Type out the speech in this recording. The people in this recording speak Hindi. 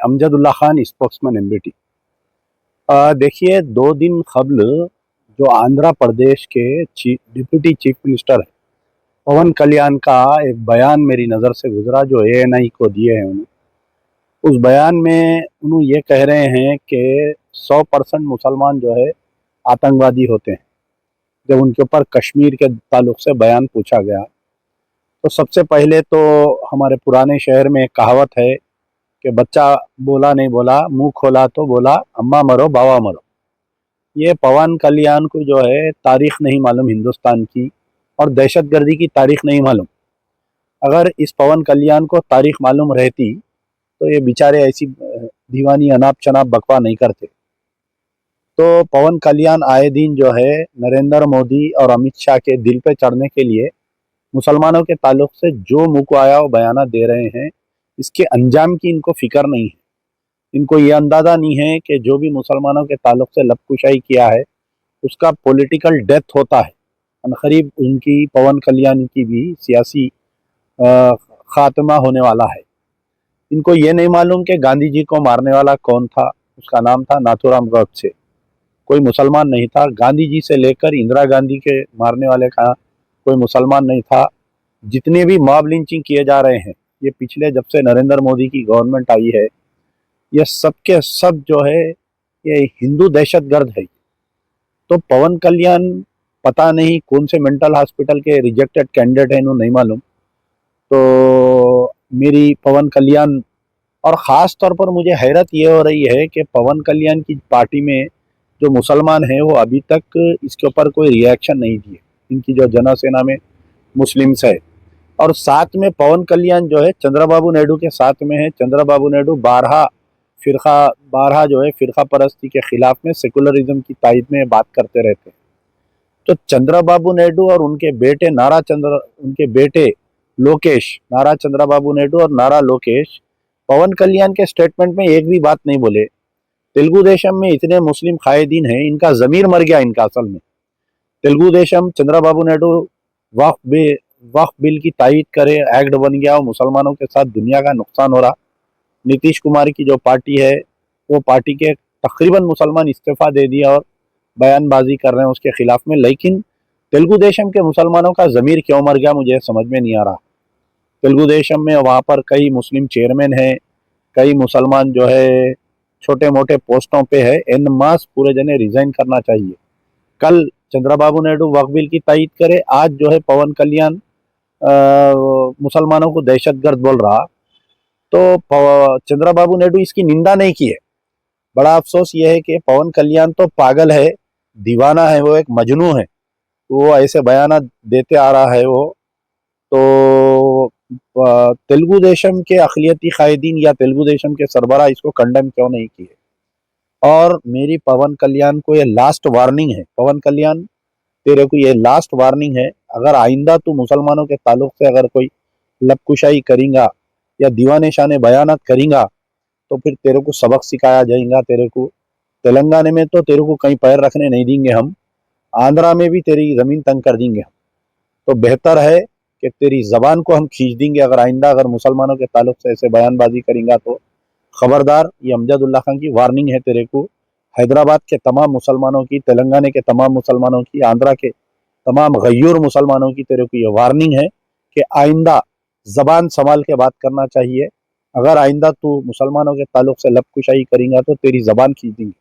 Amjadullah Khan, spokesman MBT. देखिए, 2 दिन कबल जो आंध्र प्रदेश के डिप्टी चीफ मिनिस्टर है पवन कल्याण का एक बयान मेरी नज़र से गुजरा जो एएनआई को दिए हैं उन्होंने। उस बयान में उन्होंने ये कह रहे हैं कि 100% मुसलमान जो है आतंकवादी होते हैं। जब उनके ऊपर कश्मीर के ताल्लुक से बयान पूछा गया तो सबसे पहले तो हमारे पुराने शहर में एक कहावत है कि बच्चा बोला नहीं बोला, मुंह खोला तो बोला अम्मा मरो बाबा मरो। ये पवन कल्याण को जो है तारीख नहीं मालूम हिंदुस्तान की, और दहशतगर्दी की तारीख नहीं मालूम। अगर इस पवन कल्याण को तारीख मालूम रहती तो ये बेचारे ऐसी दीवानी अनाप शनाप बकवा नहीं करते। तो पवन कल्याण आए दिन जो है नरेंद्र मोदी और अमित शाह के दिल पे चढ़ने के लिए मुसलमानों के ताल्लुक से जो मुँह को आया वो बयाना दे रहे हैं। इसके अंजाम की इनको फिक्र नहीं है। इनको ये अंदाज़ा नहीं है कि जो भी मुसलमानों के ताल्लुक से लबकुशाई किया है उसका पॉलिटिकल डेथ होता है। अनकरीब उनकी पवन कल्याण की भी सियासी खात्मा होने वाला है। इनको ये नहीं मालूम कि गांधी जी को मारने वाला कौन था। उसका नाम था नाथूराम गोडसे। कोई मुसलमान नहीं था। गांधी जी से लेकर इंदिरा गांधी के मारने वाले का कोई मुसलमान नहीं था। जितने भी मॉब लिंचिंग किए जा रहे हैं ये पिछले जब से नरेंद्र मोदी की गवर्नमेंट आई है, ये सब के सब जो है ये हिंदू दहशतगर्द है। तो पवन कल्याण पता नहीं कौन से मेंटल हॉस्पिटल के रिजेक्टेड कैंडिडेट है, इन्होंने नहीं मालूम। तो मेरी पवन कल्याण, और ख़ास तौर पर मुझे हैरत ये हो रही है कि पवन कल्याण की पार्टी में जो मुसलमान हैं वो अभी तक इसके ऊपर कोई रिएक्शन नहीं दिए। इनकी जो जनसेना में मुस्लिम्स है, और साथ में पवन कल्याण जो है चंद्रबाबू नायडू के साथ में है। चंद्रबाबू नायडू बारहा जो है फिरका परस्ती के खिलाफ में सेकुलरिज्म की तायद में बात करते रहते हैं। तो चंद्रबाबू नायडू और उनके बेटे लोकेश, नारा चंद्रबाबू नायडू और नारा लोकेश पवन कल्याण के स्टेटमेंट में एक भी बात नहीं बोले। तेलुगु देशम में इतने मुस्लिम कायदीन हैं, इनका ज़मीर मर गया इनका असल में। तेलुगु देशम चंद्रबाबू नायडू वक्फ बिल की तायद करे, एक्ट बन गया और मुसलमानों के साथ दुनिया का नुकसान हो रहा। नीतीश कुमार की जो पार्टी है वो पार्टी के तकरीबन मुसलमान इस्तीफा दे दिया और बयानबाजी कर रहे हैं उसके खिलाफ में। लेकिन तेलुगु देशम के मुसलमानों का ज़मीर क्यों मर गया मुझे समझ में नहीं आ रहा। तेलुगु देशम में वहाँ पर कई मुस्लिम चेयरमैन हैं, कई मुसलमान जो है छोटे मोटे पोस्टों पे है। एन मास पूरे जने रिजाइन करना चाहिए। कल चंद्रबाबू नायडू वक्फ बिल की तायद करे, आज जो है पवन कल्याण मुसलमानों को दहशतगर्द बोल रहा। तो चंद्रबाबू नायडू इसकी निंदा नहीं की है। बड़ा अफसोस ये है कि पवन कल्याण तो पागल है, दीवाना है, वो एक मजनू है। वो ऐसे बयाना देते आ रहा है वो। तो तेलुगु देशम के अक़लियती कायदीन या तेलुगु देशम के सरबराह इसको कंडेम क्यों नहीं किए। और मेरी पवन कल्याण को ये लास्ट वार्निंग है। पवन कल्याण, तेरे को ये लास्ट वार्निंग है, अगर आइंदा तू मुसलमानों के ताल्लुक से अगर कोई लबकुशाई करेगा या दीवाने शाने बयानत करेगा तो फिर तेरे को सबक सिखाया जाएगा। तेरे को तेलंगाना में तो तेरे को कहीं पैर रखने नहीं देंगे हम, आंध्रा में भी तेरी ज़मीन तंग कर देंगे हम। तो बेहतर है कि तेरी ज़बान को हम खींच देंगे अगर आइंदा अगर मुसलमानों के ताल्लुक से ऐसे बयानबाजी करेगा तो। खबरदार, ये अमजदुल्ला खान की वार्निंग है तेरे को। हैदराबाद के तमाम मुसलमानों की, तेलंगाना के तमाम मुसलमानों की, आंध्रा के तमाम गय्यूर मुसलमानों की तेरे को ये वार्निंग है कि आइंदा ज़बान संभाल के बात करना चाहिए। अगर आइंदा तू मुसलमानों के ताल्लुक से लबकुशाई करेगा तो तेरी ज़बान खींच देंगे।